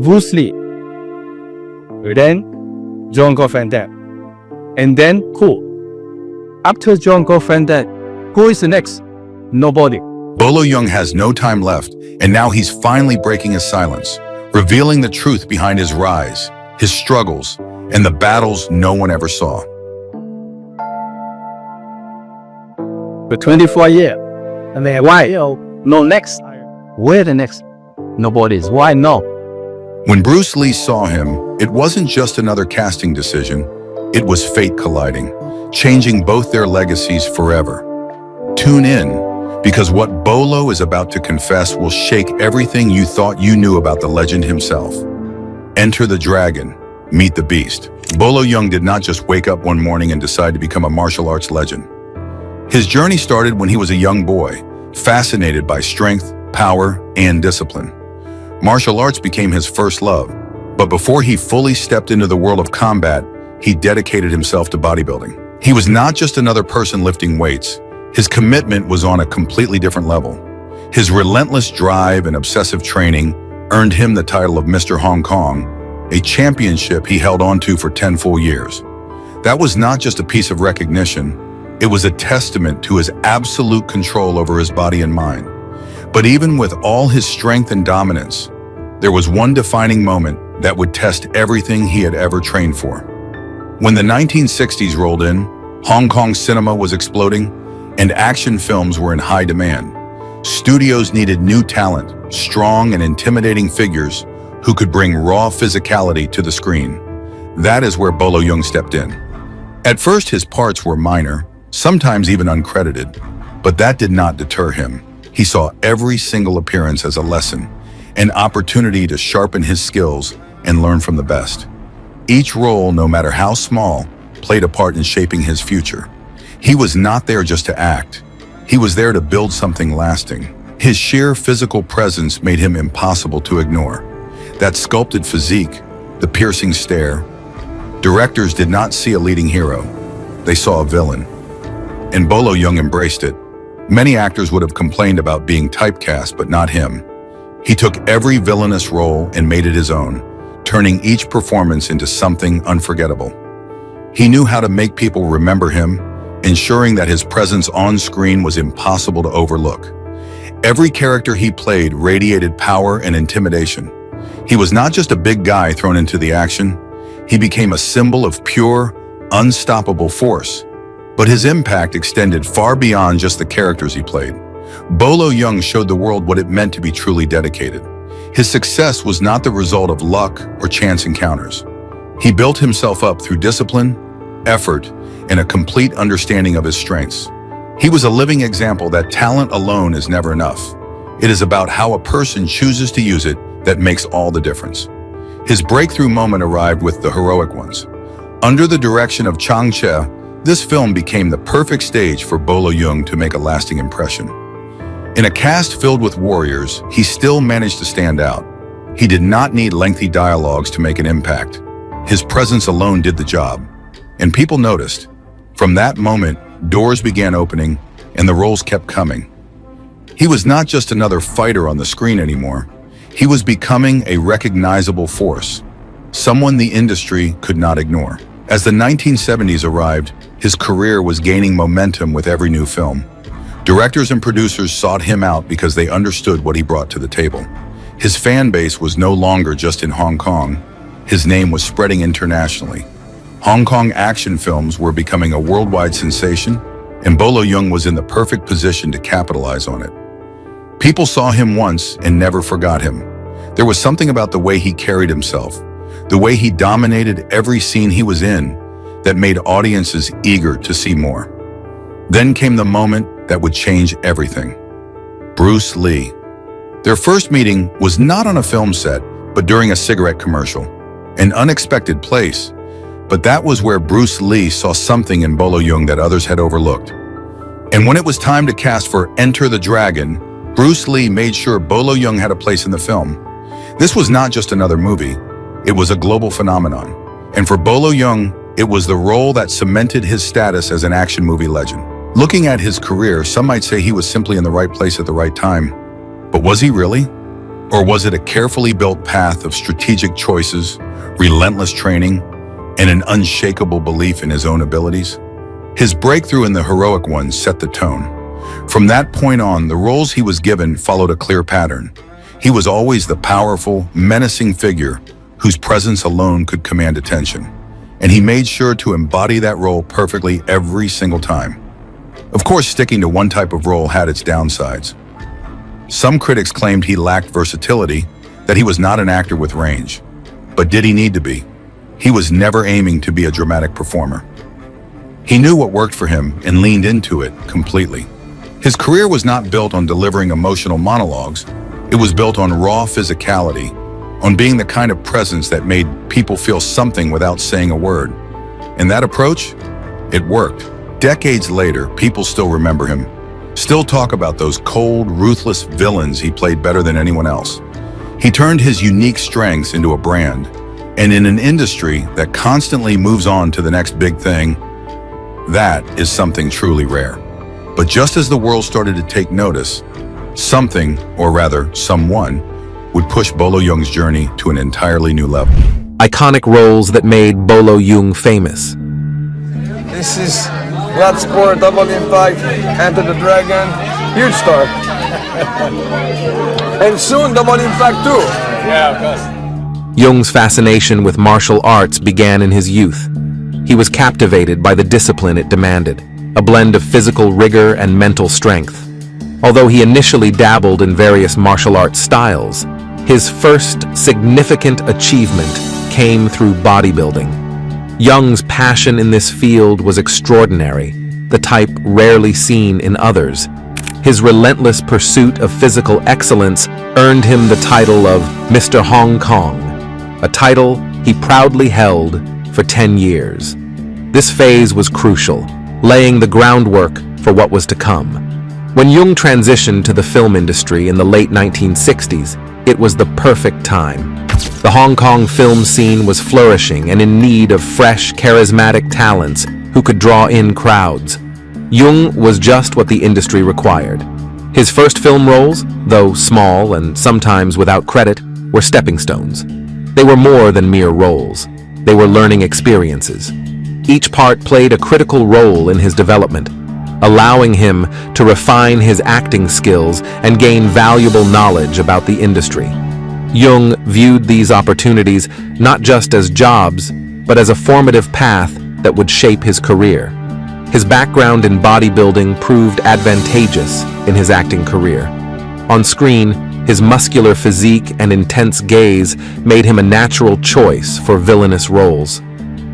Bruce Lee, then Jean-Claude Van Damme, and then who? After Jean-Claude Van Damme, who is the next? Nobody. Bolo Yeung has no time left, and now he's finally breaking his silence, revealing the truth behind his rise, his struggles, and the battles no one ever saw. For 24 years, and then why? No next. Where the next? Nobody's. Why no? When Bruce Lee saw him, it wasn't just another casting decision, it was fate colliding, changing both their legacies forever. Tune in, because what Bolo is about to confess will shake everything you thought you knew about the legend himself. Enter the dragon, meet the beast. Bolo Yeung did not just wake up one morning and decide to become a martial arts legend. His journey started when he was a young boy, fascinated by strength, power, and discipline. Martial arts became his first love, but before he fully stepped into the world of combat, he dedicated himself to bodybuilding. He was not just another person lifting weights. His commitment was on a completely different level. His relentless drive and obsessive training earned him the title of Mr. Hong Kong, a championship he held on to for 10 full years. That was not just a piece of recognition, it was a testament to his absolute control over his body and mind. But even with all his strength and dominance, there was one defining moment that would test everything he had ever trained for. When the 1960s rolled in, Hong Kong cinema was exploding, and action films were in high demand. Studios needed new talent, strong and intimidating figures who could bring raw physicality to the screen. That is where Bolo Yeung stepped in. At first, his parts were minor, sometimes even uncredited, but that did not deter him. He saw every single appearance as a lesson, an opportunity to sharpen his skills and learn from the best. Each role, no matter how small, played a part in shaping his future. He was not there just to act. He was there to build something lasting. His sheer physical presence made him impossible to ignore. That sculpted physique, the piercing stare. Directors did not see a leading hero. They saw a villain. And Bolo Yeung embraced it. Many actors would have complained about being typecast, but not him. He took every villainous role and made it his own, turning each performance into something unforgettable. He knew how to make people remember him, ensuring that his presence on screen was impossible to overlook. Every character he played radiated power and intimidation. He was not just a big guy thrown into the action, he became a symbol of pure, unstoppable force. But his impact extended far beyond just the characters he played. Bolo Yeung showed the world what it meant to be truly dedicated. His success was not the result of luck or chance encounters. He built himself up through discipline, effort, and a complete understanding of his strengths. He was a living example that talent alone is never enough. It is about how a person chooses to use it that makes all the difference. His breakthrough moment arrived with The Heroic Ones. Under the direction of Chang Che, this film became the perfect stage for Bolo Yeung to make a lasting impression. In a cast filled with warriors, he still managed to stand out. He did not need lengthy dialogues to make an impact. His presence alone did the job, and people noticed. From that moment, doors began opening, and the roles kept coming. He was not just another fighter on the screen anymore. He was becoming a recognizable force, someone the industry could not ignore. As the 1970s arrived, his career was gaining momentum with every new film. Directors and producers sought him out because they understood what he brought to the table. His fan base was no longer just in Hong Kong. His name was spreading internationally. Hong Kong action films were becoming a worldwide sensation, and Bolo Yeung was in the perfect position to capitalize on it. People saw him once and never forgot him. There was something about the way he carried himself, the way he dominated every scene he was in, that made audiences eager to see more. Then came the moment that would change everything. Bruce Lee. Their first meeting was not on a film set, but during a cigarette commercial. An unexpected place, but that was where Bruce Lee saw something in Bolo Yeung that others had overlooked. And when it was time to cast for Enter the Dragon, Bruce Lee made sure Bolo Yeung had a place in the film. This was not just another movie, it was a global phenomenon. And for Bolo Yeung, it was the role that cemented his status as an action movie legend. Looking at his career, some might say he was simply in the right place at the right time. But was he really? Or was it a carefully built path of strategic choices, relentless training, and an unshakable belief in his own abilities? His breakthrough in The Heroic Ones set the tone. From that point on, the roles he was given followed a clear pattern. He was always the powerful, menacing figure whose presence alone could command attention. And he made sure to embody that role perfectly every single time. Of course, sticking to one type of role had its downsides. Some critics claimed he lacked versatility, that he was not an actor with range. But did he need to be? He was never aiming to be a dramatic performer. He knew what worked for him and leaned into it completely. His career was not built on delivering emotional monologues. It was built on raw physicality, on being the kind of presence that made people feel something without saying a word. And that approach, it worked. Decades later, people still remember him, still talk about those cold, ruthless villains he played better than anyone else. He turned his unique strengths into a brand, and in an industry that constantly moves on to the next big thing, that is something truly rare. But just as the world started to take notice, something, or rather someone, would push Bolo Yeung's journey to an entirely new level. Iconic roles that made Bolo Yeung famous. This is Bloodsport, Double Impact, Enter the Dragon, huge star. And soon Double Impact 2. Yeah, of course. Yeung's fascination with martial arts began in his youth. He was captivated by the discipline it demanded, a blend of physical rigor and mental strength. Although he initially dabbled in various martial arts styles, his first significant achievement came through bodybuilding. Yeung's passion in this field was extraordinary, the type rarely seen in others. His relentless pursuit of physical excellence earned him the title of Mr. Hong Kong, a title he proudly held for 10 years. This phase was crucial, laying the groundwork for what was to come. When Yeung transitioned to the film industry in the late 1960s, it was the perfect time. The Hong Kong film scene was flourishing and in need of fresh, charismatic talents who could draw in crowds. Yeung was just what the industry required. His first film roles, though small and sometimes without credit, were stepping stones. They were more than mere roles. They were learning experiences. Each part played a critical role in his development, allowing him to refine his acting skills and gain valuable knowledge about the industry. Yeung viewed these opportunities not just as jobs, but as a formative path that would shape his career. His background in bodybuilding proved advantageous in his acting career. On screen, his muscular physique and intense gaze made him a natural choice for villainous roles.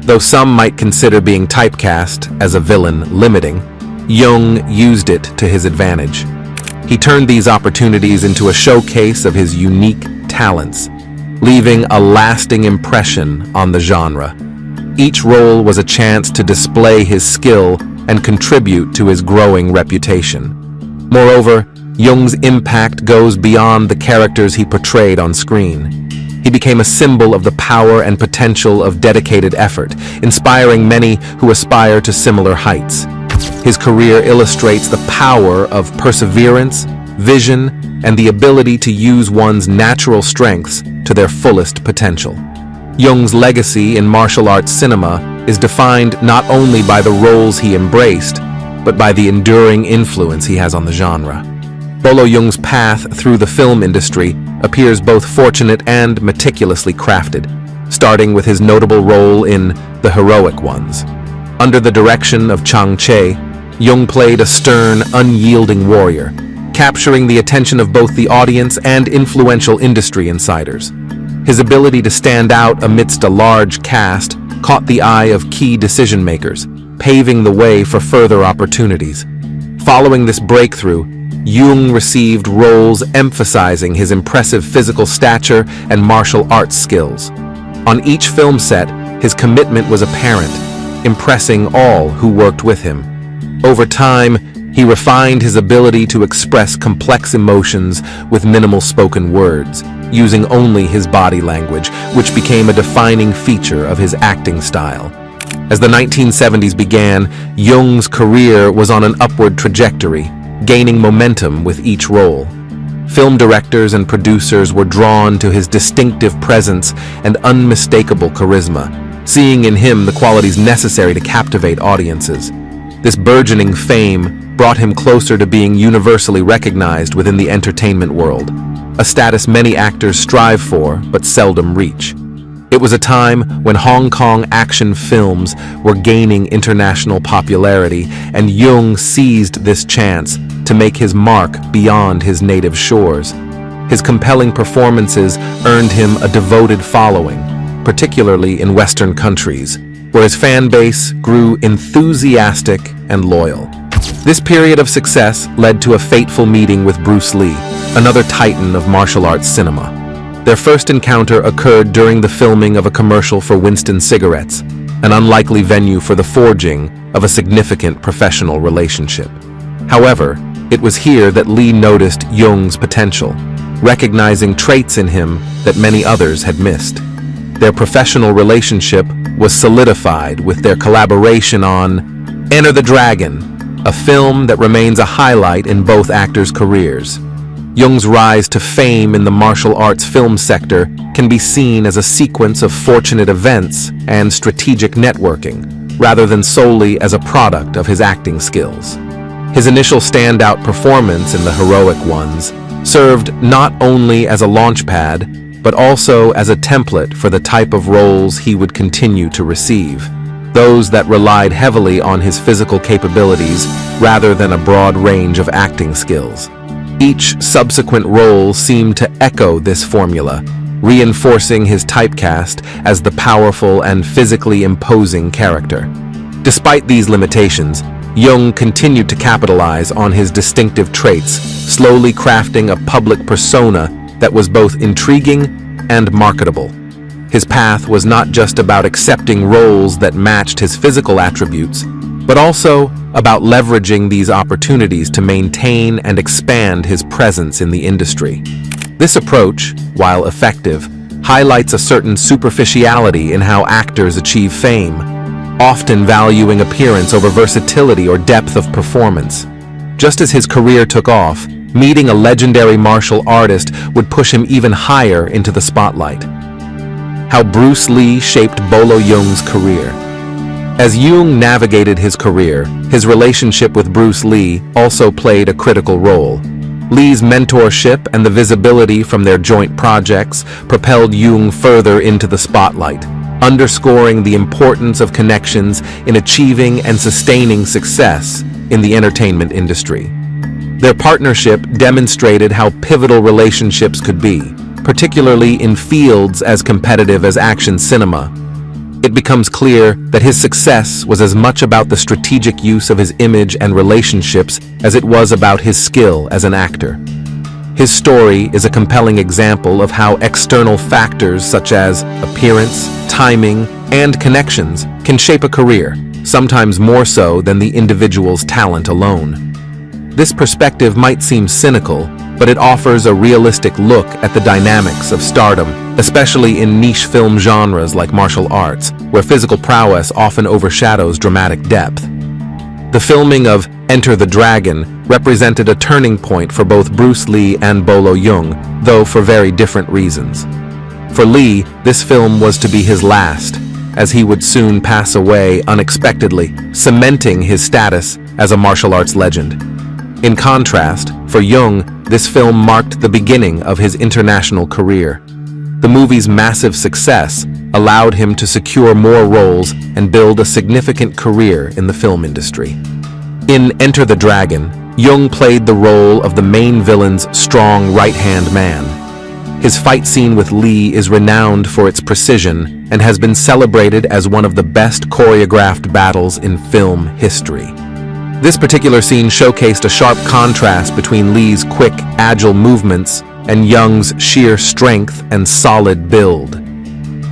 Though some might consider being typecast as a villain limiting, Yeung used it to his advantage. He turned these opportunities into a showcase of his unique talents, leaving a lasting impression on the genre. Each role was a chance to display his skill and contribute to his growing reputation. Moreover, Yeung's impact goes beyond the characters he portrayed on screen. He became a symbol of the power and potential of dedicated effort, inspiring many who aspire to similar heights. His career illustrates the power of perseverance, vision, and the ability to use one's natural strengths to their fullest potential. Yeung's legacy in martial arts cinema is defined not only by the roles he embraced, but by the enduring influence he has on the genre. Bolo Yeung's path through the film industry appears both fortunate and meticulously crafted, starting with his notable role in The Heroic Ones. Under the direction of Chang Che, Yeung played a stern, unyielding warrior, capturing the attention of both the audience and influential industry insiders. His ability to stand out amidst a large cast caught the eye of key decision-makers, paving the way for further opportunities. Following this breakthrough, Yeung received roles emphasizing his impressive physical stature and martial arts skills. On each film set, his commitment was apparent, impressing all who worked with him. Over time, he refined his ability to express complex emotions with minimal spoken words, using only his body language, which became a defining feature of his acting style. As the 1970s began, Yeung's career was on an upward trajectory, gaining momentum with each role. Film directors and producers were drawn to his distinctive presence and unmistakable charisma, seeing in him the qualities necessary to captivate audiences. This burgeoning fame brought him closer to being universally recognized within the entertainment world, a status many actors strive for but seldom reach. It was a time when Hong Kong action films were gaining international popularity, and Yeung seized this chance to make his mark beyond his native shores. His compelling performances earned him a devoted following, particularly in Western countries, where his fan base grew enthusiastic and loyal. This period of success led to a fateful meeting with Bruce Lee, another titan of martial arts cinema. Their first encounter occurred during the filming of a commercial for Winston cigarettes, an unlikely venue for the forging of a significant professional relationship. However, it was here that Lee noticed Yeung's potential, recognizing traits in him that many others had missed. Their professional relationship was solidified with their collaboration on Enter the Dragon, a film that remains a highlight in both actors' careers. Yeung's rise to fame in the martial arts film sector can be seen as a sequence of fortunate events and strategic networking, rather than solely as a product of his acting skills. His initial standout performance in The Heroic Ones served not only as a launchpad, but also as a template for the type of roles he would continue to receive, those that relied heavily on his physical capabilities rather than a broad range of acting skills. Each subsequent role seemed to echo this formula, reinforcing his typecast as the powerful and physically imposing character. Despite these limitations, Yeung continued to capitalize on his distinctive traits, slowly crafting a public persona that was both intriguing and marketable. His path was not just about accepting roles that matched his physical attributes, but also about leveraging these opportunities to maintain and expand his presence in the industry. This approach, while effective, highlights a certain superficiality in how actors achieve fame, often valuing appearance over versatility or depth of performance. Just as his career took off, meeting a legendary martial artist would push him even higher into the spotlight. How Bruce Lee shaped Bolo Yeung's career. As Yeung navigated his career, his relationship with Bruce Lee also played a critical role. Lee's mentorship and the visibility from their joint projects propelled Yeung further into the spotlight, underscoring the importance of connections in achieving and sustaining success in the entertainment industry. Their partnership demonstrated how pivotal relationships could be, particularly in fields as competitive as action cinema. It becomes clear that his success was as much about the strategic use of his image and relationships as it was about his skill as an actor. His story is a compelling example of how external factors such as appearance, timing, and connections can shape a career, sometimes more so than the individual's talent alone. This perspective might seem cynical, but it offers a realistic look at the dynamics of stardom, especially in niche film genres like martial arts, where physical prowess often overshadows dramatic depth. The filming of Enter the Dragon represented a turning point for both Bruce Lee and Bolo Yeung, though for very different reasons. For Lee, this film was to be his last, as he would soon pass away unexpectedly, cementing his status as a martial arts legend. In contrast, for Yeung, this film marked the beginning of his international career. The movie's massive success allowed him to secure more roles and build a significant career in the film industry. In Enter the Dragon, Yeung played the role of the main villain's strong right-hand man. His fight scene with Lee is renowned for its precision and has been celebrated as one of the best choreographed battles in film history. This particular scene showcased a sharp contrast between Lee's quick, agile movements and Yeung's sheer strength and solid build.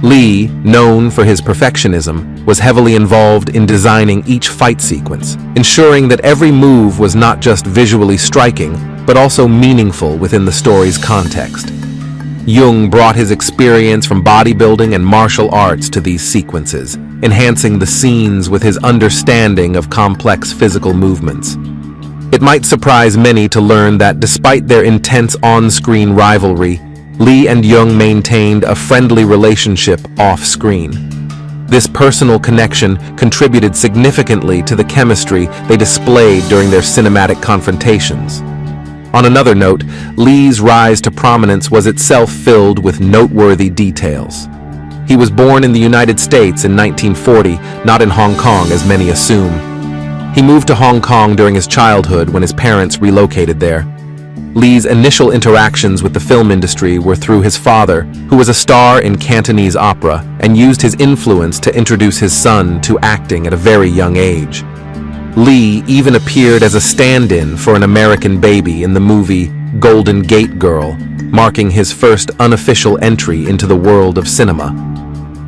Lee, known for his perfectionism, was heavily involved in designing each fight sequence, ensuring that every move was not just visually striking, but also meaningful within the story's context. Yeung brought his experience from bodybuilding and martial arts to these sequences, enhancing the scenes with his understanding of complex physical movements. It might surprise many to learn that despite their intense on-screen rivalry, Lee and Yeung maintained a friendly relationship off-screen. This personal connection contributed significantly to the chemistry they displayed during their cinematic confrontations. On another note, Lee's rise to prominence was itself filled with noteworthy details. He was born in the United States in 1940, not in Hong Kong as many assume. He moved to Hong Kong during his childhood when his parents relocated there. Lee's initial interactions with the film industry were through his father, who was a star in Cantonese opera and used his influence to introduce his son to acting at a very young age. Lee even appeared as a stand-in for an American baby in the movie Golden Gate Girl, marking his first unofficial entry into the world of cinema.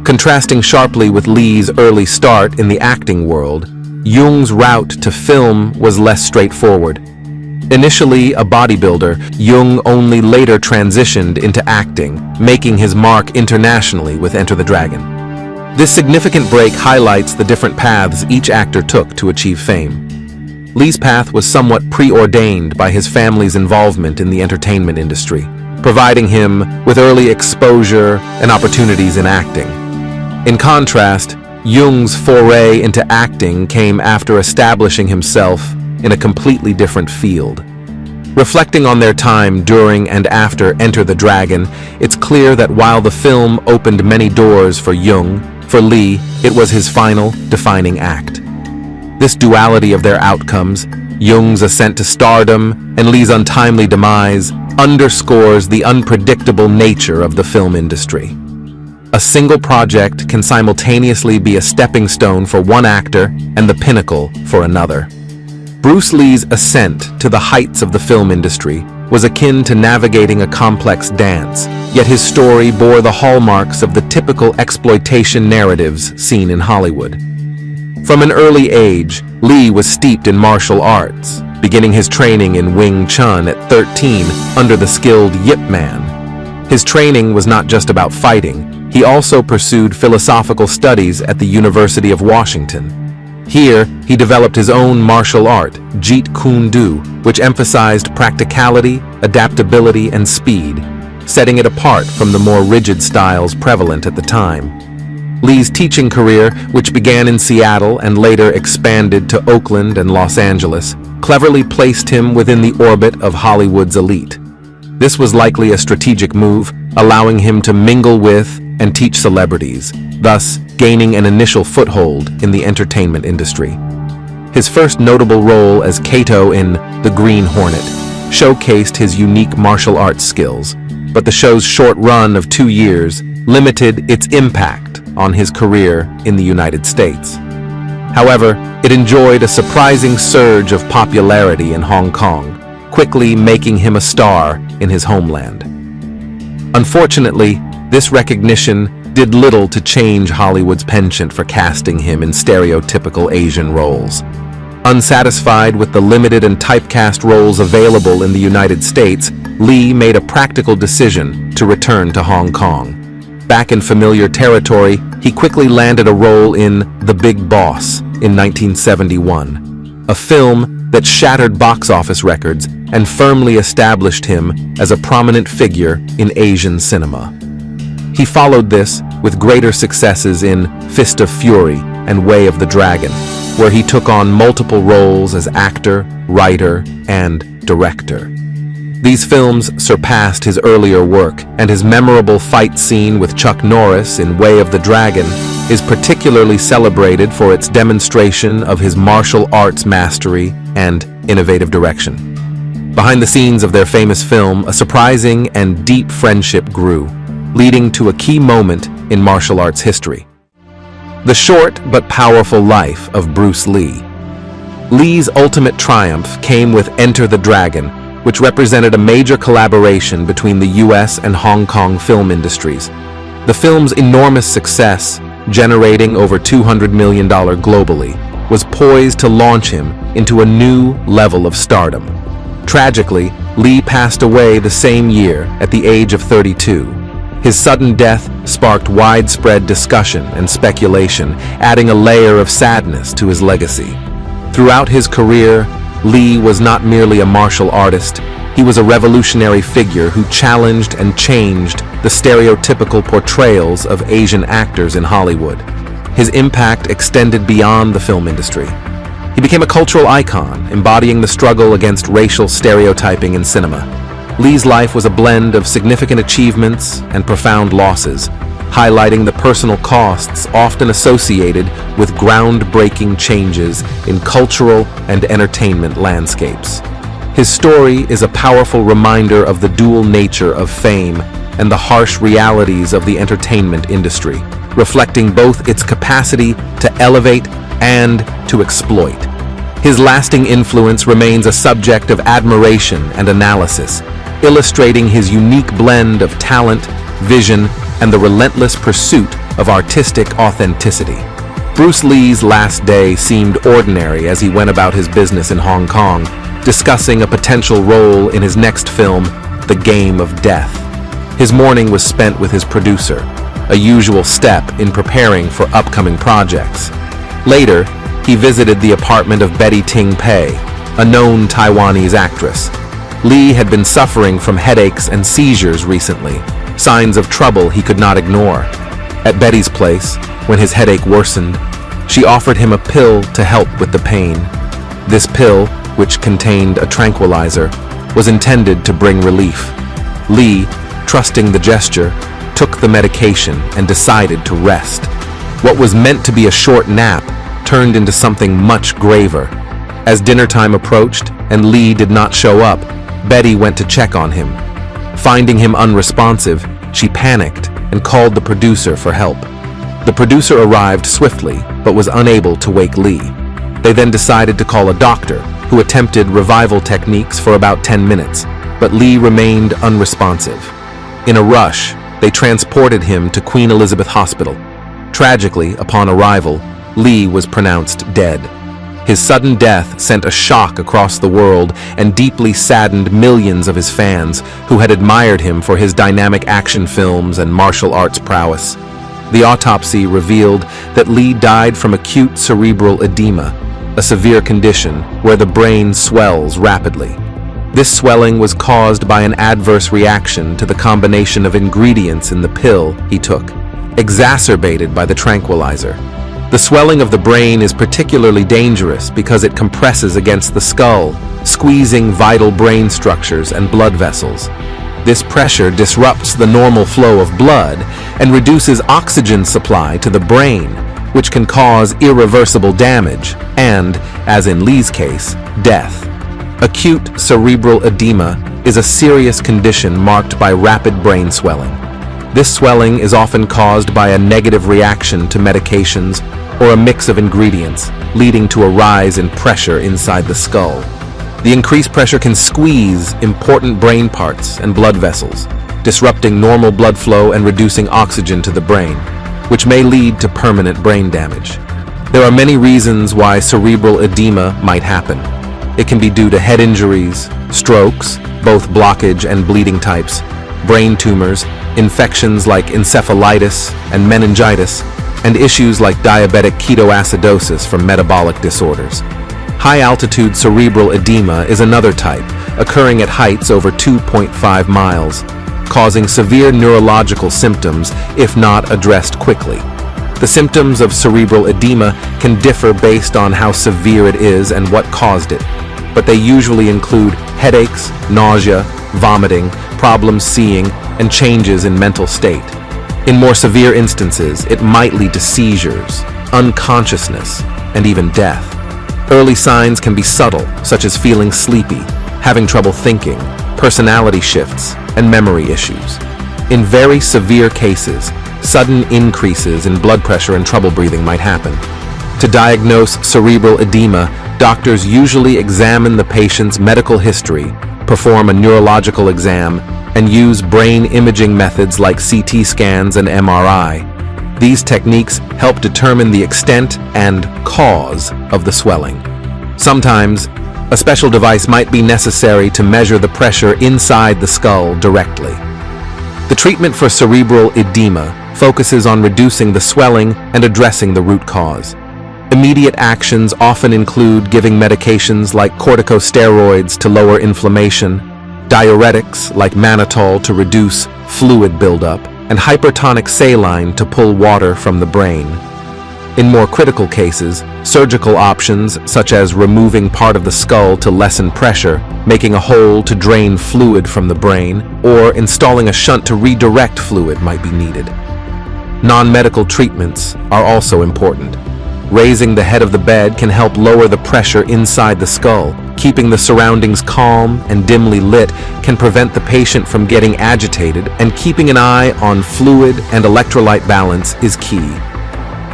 Contrasting sharply with Lee's early start in the acting world, Yeung's route to film was less straightforward. Initially a bodybuilder, Yeung only later transitioned into acting, making his mark internationally with Enter the Dragon. This significant break highlights the different paths each actor took to achieve fame. Lee's path was somewhat preordained by his family's involvement in the entertainment industry, providing him with early exposure and opportunities in acting. In contrast, Yeung's foray into acting came after establishing himself in a completely different field. Reflecting on their time during and after Enter the Dragon, it's clear that while the film opened many doors for Yeung, for Lee, it was his final, defining act. This duality of their outcomes, Yeung's ascent to stardom and Lee's untimely demise, underscores the unpredictable nature of the film industry. A single project can simultaneously be a stepping stone for one actor and the pinnacle for another. Bruce Lee's ascent to the heights of the film industry was akin to navigating a complex dance, yet his story bore the hallmarks of the typical exploitation narratives seen in Hollywood. From an early age, Lee was steeped in martial arts, beginning his training in Wing Chun at 13 under the skilled Yip Man. His training was not just about fighting. He also pursued philosophical studies at the University of Washington. Here, he developed his own martial art, Jeet Kune Do, which emphasized practicality, adaptability, and speed, setting it apart from the more rigid styles prevalent at the time. Lee's teaching career, which began in Seattle and later expanded to Oakland and Los Angeles, cleverly placed him within the orbit of Hollywood's elite. This was likely a strategic move, allowing him to mingle with and teach celebrities, thus gaining an initial foothold in the entertainment industry. His first notable role as Kato in The Green Hornet showcased his unique martial arts skills, but the show's short run of 2 years limited its impact on his career in the United States. However, it enjoyed a surprising surge of popularity in Hong Kong, quickly making him a star in his homeland. Unfortunately, this recognition did little to change Hollywood's penchant for casting him in stereotypical Asian roles. Unsatisfied with the limited and typecast roles available in the United States, Lee made a practical decision to return to Hong Kong. Back in familiar territory, he quickly landed a role in The Big Boss in 1971, a film that shattered box office records and firmly established him as a prominent figure in Asian cinema. He followed this with greater successes in Fist of Fury and Way of the Dragon, where he took on multiple roles as actor, writer, and director. These films surpassed his earlier work, and his memorable fight scene with Chuck Norris in Way of the Dragon is particularly celebrated for its demonstration of his martial arts mastery and innovative direction. Behind the scenes of their famous film, a surprising and deep friendship grew, leading to a key moment in martial arts history. The short but powerful life of Bruce Lee. Lee's ultimate triumph came with Enter the Dragon, which represented a major collaboration between the US and Hong Kong film industries. The film's enormous success, generating over $200 million globally, was poised to launch him into a new level of stardom. Tragically, Lee passed away the same year at the age of 32. His sudden death sparked widespread discussion and speculation, adding a layer of sadness to his legacy. Throughout his career, Lee was not merely a martial artist, he was a revolutionary figure who challenged and changed the stereotypical portrayals of Asian actors in Hollywood. His impact extended beyond the film industry. He became a cultural icon, embodying the struggle against racial stereotyping in cinema. Lee's life was a blend of significant achievements and profound losses, highlighting the personal costs often associated with groundbreaking changes in cultural and entertainment landscapes. His story is a powerful reminder of the dual nature of fame and the harsh realities of the entertainment industry, reflecting both its capacity to elevate and to exploit. His lasting influence remains a subject of admiration and analysis, illustrating his unique blend of talent, vision, and the relentless pursuit of artistic authenticity. Bruce Lee's last day seemed ordinary as he went about his business in Hong Kong, discussing a potential role in his next film, The Game of Death. His morning was spent with his producer, a usual step in preparing for upcoming projects. Later, he visited the apartment of Betty Ting Pei, a known Taiwanese actress. Lee had been suffering from headaches and seizures recently, signs of trouble he could not ignore. At Betty's place, when his headache worsened, she offered him a pill to help with the pain. This pill, which contained a tranquilizer, was intended to bring relief. Lee, trusting the gesture, took the medication and decided to rest. What was meant to be a short nap turned into something much graver. As dinner time approached and Lee did not show up, Betty went to check on him. Finding him unresponsive, she panicked and called the producer for help. The producer arrived swiftly, but was unable to wake Lee. They then decided to call a doctor, who attempted revival techniques for about 10 minutes, but Lee remained unresponsive. In a rush, they transported him to Queen Elizabeth Hospital. Tragically, upon arrival, Lee was pronounced dead. His sudden death sent a shock across the world and deeply saddened millions of his fans who had admired him for his dynamic action films and martial arts prowess. The autopsy revealed that Lee died from acute cerebral edema, a severe condition where the brain swells rapidly. This swelling was caused by an adverse reaction to the combination of ingredients in the pill he took, exacerbated by the tranquilizer. The swelling of the brain is particularly dangerous because it compresses against the skull, squeezing vital brain structures and blood vessels. This pressure disrupts the normal flow of blood and reduces oxygen supply to the brain, which can cause irreversible damage and, as in Lee's case, death. Acute cerebral edema is a serious condition marked by rapid brain swelling. This swelling is often caused by a negative reaction to medications or a mix of ingredients, leading to a rise in pressure inside the skull. The increased pressure can squeeze important brain parts and blood vessels, disrupting normal blood flow and reducing oxygen to the brain, which may lead to permanent brain damage. There are many reasons why cerebral edema might happen. It can be due to head injuries, strokes, both blockage and bleeding types, brain tumors, infections like encephalitis and meningitis, and issues like diabetic ketoacidosis from metabolic disorders. High-altitude cerebral edema is another type, occurring at heights over 2.5 miles, causing severe neurological symptoms if not addressed quickly. The symptoms of cerebral edema can differ based on how severe it is and what caused it, but they usually include headaches, nausea, vomiting, problems seeing, and changes in mental state. In more severe instances, it might lead to seizures, unconsciousness, and even death. Early signs can be subtle, such as feeling sleepy, having trouble thinking, personality shifts, and memory issues. In very severe cases, sudden increases in blood pressure and trouble breathing might happen. To diagnose cerebral edema, doctors usually examine the patient's medical history, perform a neurological exam, and use brain imaging methods like CT scans and MRI. These techniques help determine the extent and cause of the swelling. Sometimes, a special device might be necessary to measure the pressure inside the skull directly. The treatment for cerebral edema focuses on reducing the swelling and addressing the root cause. Immediate actions often include giving medications like corticosteroids to lower inflammation, diuretics like mannitol to reduce fluid buildup, and hypertonic saline to pull water from the brain. In more critical cases, surgical options such as removing part of the skull to lessen pressure, making a hole to drain fluid from the brain, or installing a shunt to redirect fluid might be needed. Non-medical treatments are also important. Raising the head of the bed can help lower the pressure inside the skull. Keeping the surroundings calm and dimly lit can prevent the patient from getting agitated, and keeping an eye on fluid and electrolyte balance is key.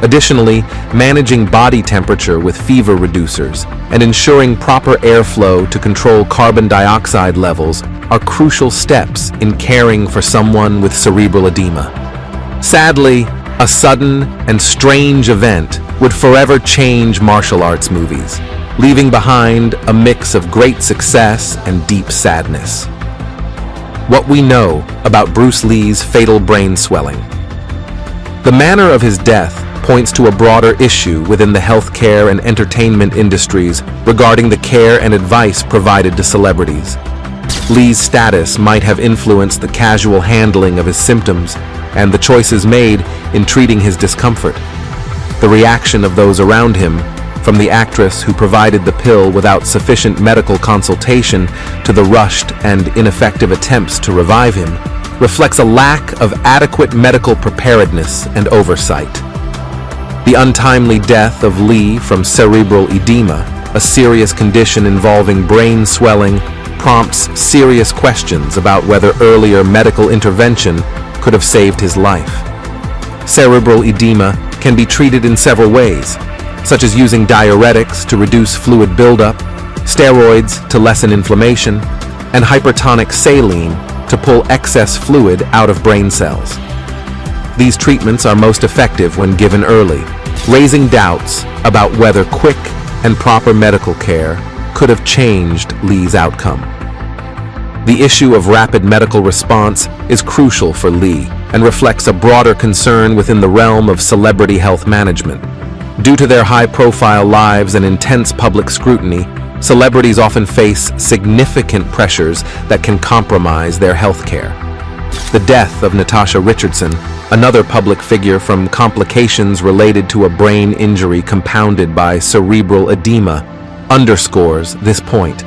Additionally, managing body temperature with fever reducers and ensuring proper airflow to control carbon dioxide levels are crucial steps in caring for someone with cerebral edema. Sadly, a sudden and strange event would forever change martial arts movies, leaving behind a mix of great success and deep sadness. What we know about Bruce Lee's fatal brain swelling. The manner of his death points to a broader issue within the healthcare and entertainment industries regarding the care and advice provided to celebrities. Lee's status might have influenced the casual handling of his symptoms and the choices made in treating his discomfort. The reaction of those around him, from the actress who provided the pill without sufficient medical consultation to the rushed and ineffective attempts to revive him, reflects a lack of adequate medical preparedness and oversight. The untimely death of Lee from cerebral edema, a serious condition involving brain swelling, prompts serious questions about whether earlier medical intervention could have saved his life. Cerebral edema can be treated in several ways, such as using diuretics to reduce fluid buildup, steroids to lessen inflammation, and hypertonic saline to pull excess fluid out of brain cells. These treatments are most effective when given early, raising doubts about whether quick and proper medical care could have changed Lee's outcome. The issue of rapid medical response is crucial for Lee and reflects a broader concern within the realm of celebrity health management. Due to their high-profile lives and intense public scrutiny, celebrities often face significant pressures that can compromise their health care. The death of Natasha Richardson, another public figure from complications related to a brain injury compounded by cerebral edema, underscores this point.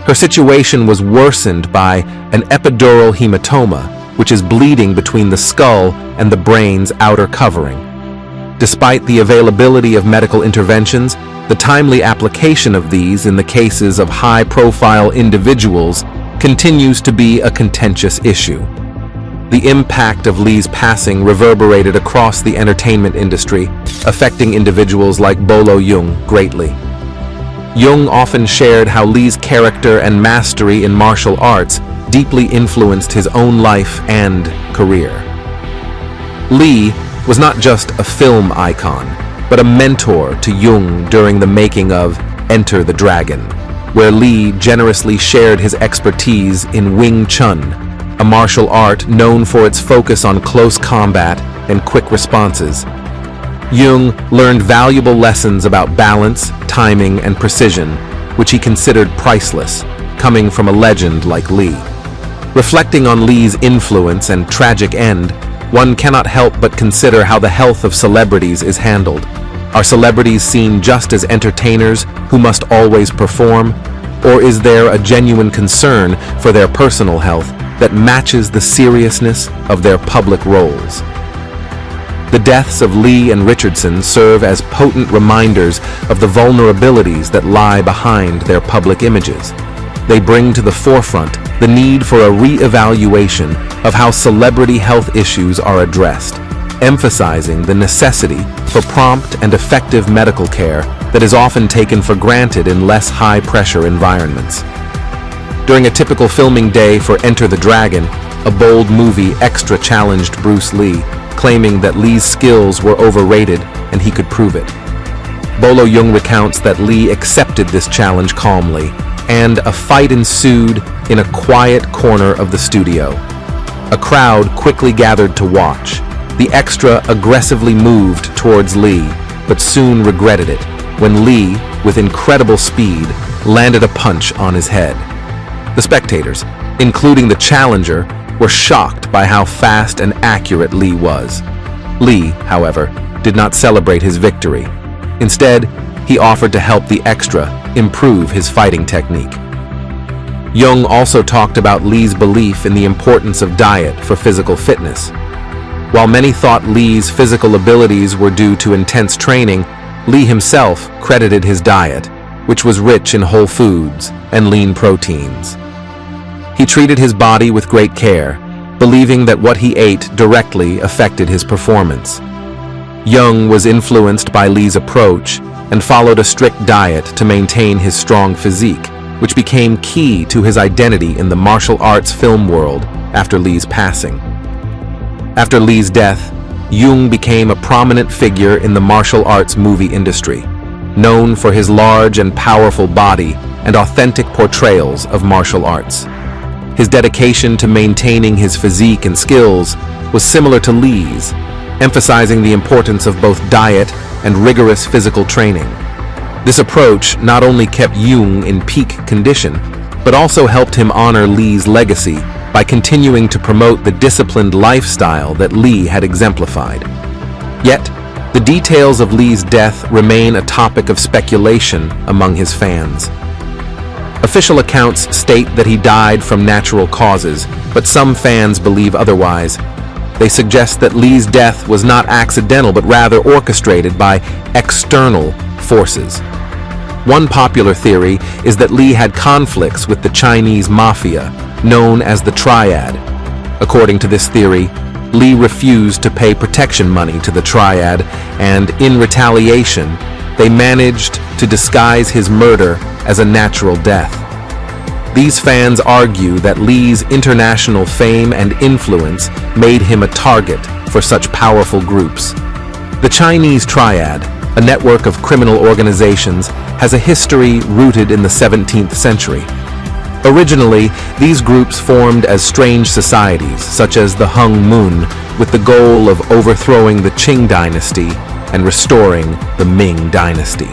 Her situation was worsened by an epidural hematoma, which is bleeding between the skull and the brain's outer covering. Despite the availability of medical interventions, the timely application of these in the cases of high-profile individuals continues to be a contentious issue. The impact of Lee's passing reverberated across the entertainment industry, affecting individuals like Bolo Yeung greatly. Yeung often shared how Lee's character and mastery in martial arts deeply influenced his own life and career. Lee was not just a film icon, but a mentor to Yeung during the making of Enter the Dragon, where Lee generously shared his expertise in Wing Chun, a martial art known for its focus on close combat and quick responses. Yeung learned valuable lessons about balance, timing, and precision, which he considered priceless, coming from a legend like Lee. Reflecting on Lee's influence and tragic end, one cannot help but consider how the health of celebrities is handled. Are celebrities seen just as entertainers who must always perform, or is there a genuine concern for their personal health that matches the seriousness of their public roles? The deaths of Lee and Richardson serve as potent reminders of the vulnerabilities that lie behind their public images. They bring to the forefront the need for a re-evaluation of how celebrity health issues are addressed, emphasizing the necessity for prompt and effective medical care that is often taken for granted in less high-pressure environments. During a typical filming day for Enter the Dragon, a bold movie extra challenged Bruce Lee, claiming that Lee's skills were overrated and he could prove it. Bolo Yeung recounts that Lee accepted this challenge calmly, and a fight ensued in a quiet corner of the studio. A crowd quickly gathered to watch. The extra aggressively moved towards Lee, but soon regretted it when Lee, with incredible speed, landed a punch on his head. The spectators, including the challenger, were shocked by how fast and accurate Lee was. Lee, however, did not celebrate his victory. Instead, he offered to help the extra improve his fighting technique. Yeung also talked about Lee's belief in the importance of diet for physical fitness. While many thought Lee's physical abilities were due to intense training, Lee himself credited his diet, which was rich in whole foods and lean proteins. He treated his body with great care, believing that what he ate directly affected his performance. Yeung was influenced by Lee's approach and followed a strict diet to maintain his strong physique, which became key to his identity in the martial arts film world after Lee's passing. After Lee's death, Yeung became a prominent figure in the martial arts movie industry, known for his large and powerful body and authentic portrayals of martial arts. His dedication to maintaining his physique and skills was similar to Lee's, emphasizing the importance of both diet and rigorous physical training. This approach not only kept Yeung in peak condition, but also helped him honor Lee's legacy by continuing to promote the disciplined lifestyle that Lee had exemplified. Yet, the details of Lee's death remain a topic of speculation among his fans. Official accounts state that he died from natural causes, but some fans believe otherwise. They suggest that Lee's death was not accidental, but rather orchestrated by external forces. One popular theory is that Lee had conflicts with the Chinese mafia, known as the Triad. According to this theory, Lee refused to pay protection money to the Triad, and in retaliation, they managed to disguise his murder as a natural death. These fans argue that Lee's international fame and influence made him a target for such powerful groups. The Chinese Triad, a network of criminal organizations, has a history rooted in the 17th century. Originally, these groups formed as strange societies, such as the Hung Mun, with the goal of overthrowing the Qing dynasty and restoring the Ming dynasty.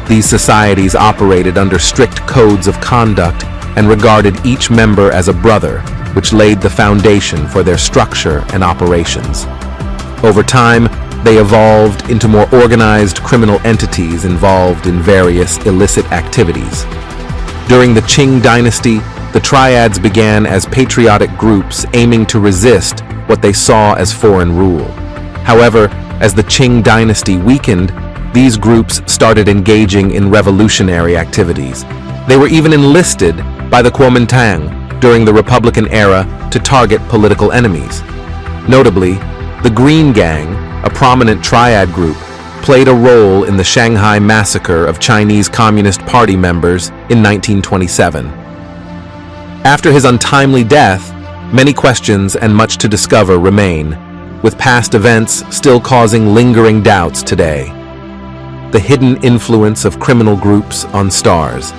These societies operated under strict codes of conduct and regarded each member as a brother, which laid the foundation for their structure and operations. Over time, they evolved into more organized criminal entities involved in various illicit activities. During the Qing dynasty, the triads began as patriotic groups aiming to resist what they saw as foreign rule. However, as the Qing dynasty weakened, these groups started engaging in revolutionary activities. They were even enlisted by the Kuomintang during the Republican era to target political enemies. Notably, the Green Gang, a prominent triad group, played a role in the Shanghai massacre of Chinese Communist Party members in 1927. After his untimely death, many questions and much to discover remain, with past events still causing lingering doubts today. The hidden influence of criminal groups on stars.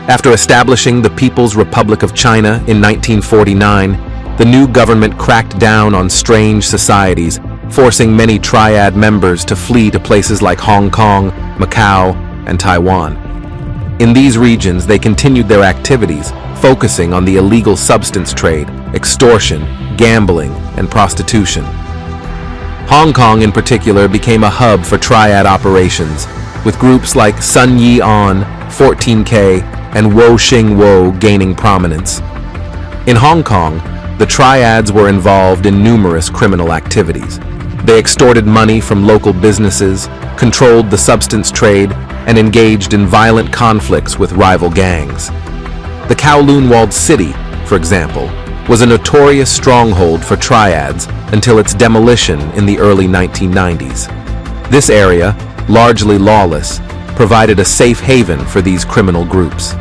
After establishing the People's Republic of China in 1949, the new government cracked down on strange societies, forcing many triad members to flee to places like Hong Kong, Macau, and Taiwan. In these regions, they continued their activities, focusing on the illegal substance trade, extortion, gambling, and prostitution. Hong Kong in particular became a hub for triad operations, with groups like Sun Yi On, 14K, and Wo Xing Wo gaining prominence. In Hong Kong, the triads were involved in numerous criminal activities. They extorted money from local businesses, controlled the substance trade, and engaged in violent conflicts with rival gangs. The Kowloon Walled City, for example, was a notorious stronghold for triads until its demolition in the early 1990s. This area, largely lawless, provided a safe haven for these criminal groups.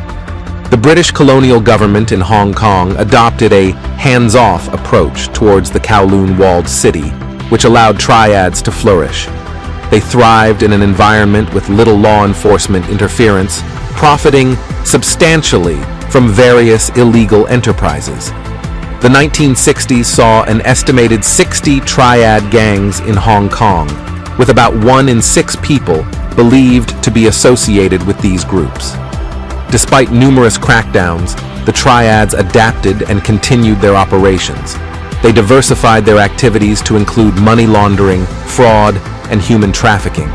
The British colonial government in Hong Kong adopted a hands-off approach towards the Kowloon Walled City, which allowed triads to flourish. They thrived in an environment with little law enforcement interference, profiting substantially from various illegal enterprises. The 1960s saw an estimated 60 triad gangs in Hong Kong, with about 1 in 6 people believed to be associated with these groups. Despite numerous crackdowns, the triads adapted and continued their operations. They diversified their activities to include money laundering, fraud, and human trafficking.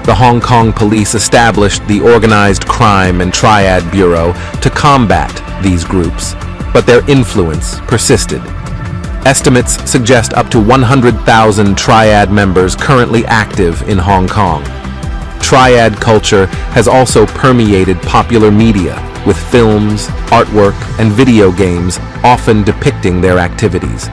The Hong Kong police established the Organized Crime and Triad Bureau to combat these groups, but their influence persisted. Estimates suggest up to 100,000 triad members currently active in Hong Kong. Triad culture has also permeated popular media, with films, artwork, and video games often depicting their activities.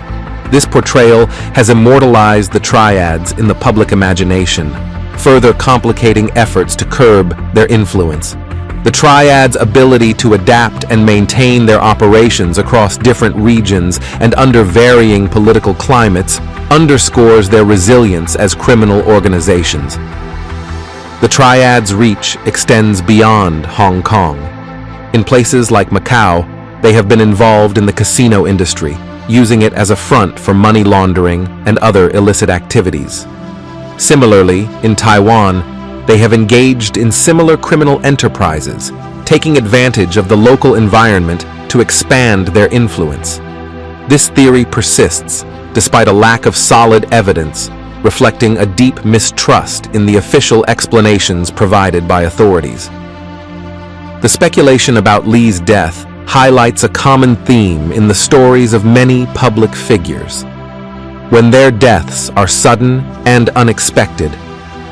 This portrayal has immortalized the triads in the public imagination, further complicating efforts to curb their influence. The triads' ability to adapt and maintain their operations across different regions and under varying political climates underscores their resilience as criminal organizations. The triads' reach extends beyond Hong Kong. In places like Macau, they have been involved in the casino industry, using it as a front for money laundering and other illicit activities. Similarly, in Taiwan, they have engaged in similar criminal enterprises, taking advantage of the local environment to expand their influence. This theory persists, despite a lack of solid evidence, reflecting a deep mistrust in the official explanations provided by authorities. The speculation about Lee's death highlights a common theme in the stories of many public figures. When their deaths are sudden and unexpected,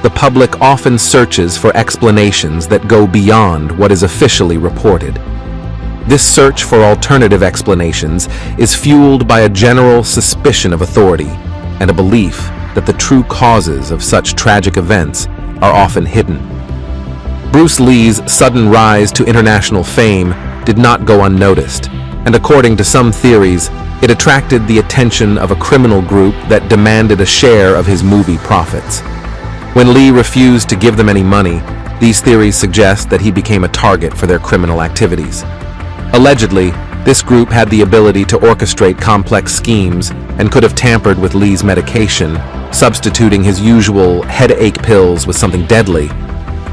the public often searches for explanations that go beyond what is officially reported. This search for alternative explanations is fueled by a general suspicion of authority and a belief that the true causes of such tragic events are often hidden. Bruce Lee's sudden rise to international fame did not go unnoticed, and according to some theories, it attracted the attention of a criminal group that demanded a share of his movie profits. When Lee refused to give them any money, these theories suggest that he became a target for their criminal activities. Allegedly, this group had the ability to orchestrate complex schemes and could have tampered with Lee's medication, substituting his usual headache pills with something deadly.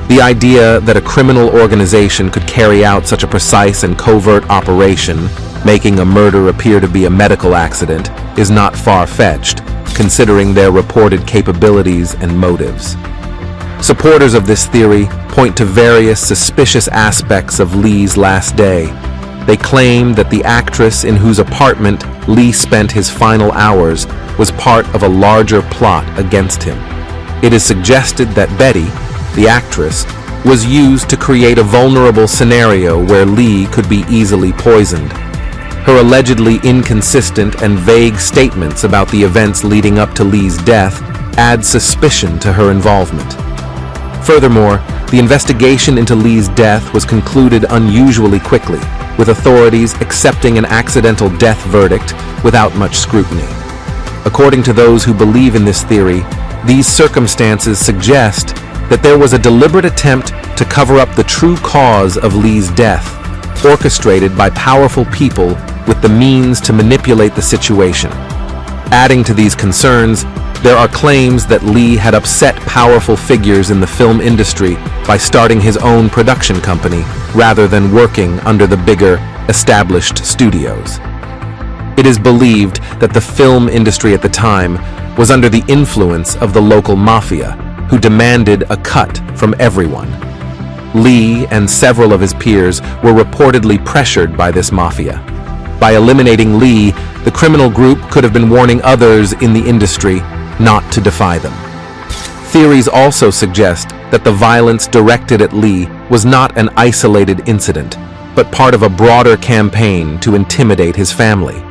The idea that a criminal organization could carry out such a precise and covert operation, making a murder appear to be a medical accident, is not far-fetched, considering their reported capabilities and motives. Supporters of this theory point to various suspicious aspects of Lee's last day. They claim that the actress in whose apartment Lee spent his final hours was part of a larger plot against him. It is suggested that Betty, the actress, was used to create a vulnerable scenario where Lee could be easily poisoned. Her allegedly inconsistent and vague statements about the events leading up to Lee's death add suspicion to her involvement. Furthermore, the investigation into Lee's death was concluded unusually quickly, with authorities accepting an accidental death verdict without much scrutiny. According to those who believe in this theory, these circumstances suggest that there was a deliberate attempt to cover up the true cause of Lee's death, orchestrated by powerful people with the means to manipulate the situation. Adding to these concerns, there are claims that Lee had upset powerful figures in the film industry by starting his own production company rather than working under the bigger, established studios. It is believed that the film industry at the time was under the influence of the local mafia, who demanded a cut from everyone. Lee and several of his peers were reportedly pressured by this mafia. By eliminating Lee, the criminal group could have been warning others in the industry not to defy them. Theories also suggest that the violence directed at Lee was not an isolated incident, but part of a broader campaign to intimidate his family.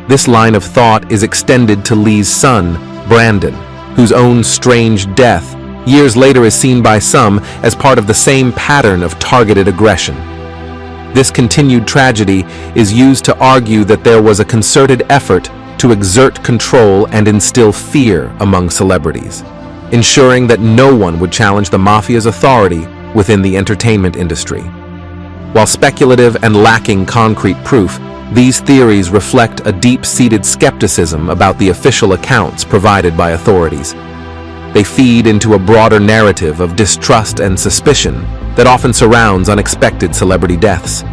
This line of thought is extended to Lee's son, Brandon, whose own strange death years later is seen by some as part of the same pattern of targeted aggression. This continued tragedy is used to argue that there was a concerted effort to exert control and instill fear among celebrities, ensuring that no one would challenge the mafia's authority within the entertainment industry. While speculative and lacking concrete proof, these theories reflect a deep-seated skepticism about the official accounts provided by authorities. They feed into a broader narrative of distrust and suspicion that often surrounds unexpected celebrity deaths.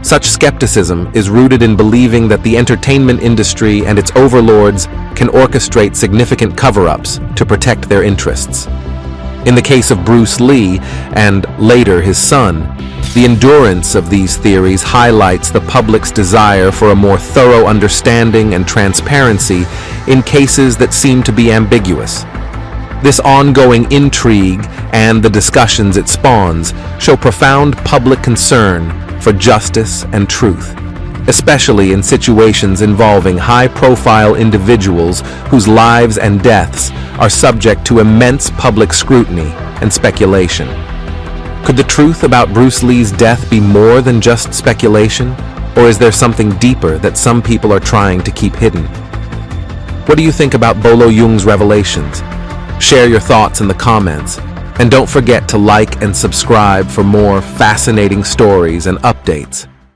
Such skepticism is rooted in believing that the entertainment industry and its overlords can orchestrate significant cover-ups to protect their interests. In the case of Bruce Lee, and later his son, the endurance of these theories highlights the public's desire for a more thorough understanding and transparency in cases that seem to be ambiguous. This ongoing intrigue and the discussions it spawns show profound public concern for justice and truth, especially in situations involving high-profile individuals whose lives and deaths are subject to immense public scrutiny and speculation. Could the truth about Bruce Lee's death be more than just speculation, or is there something deeper that some people are trying to keep hidden? What do you think about Bolo Yeung's revelations? Share your thoughts in the comments, and don't forget to like and subscribe for more fascinating stories and updates.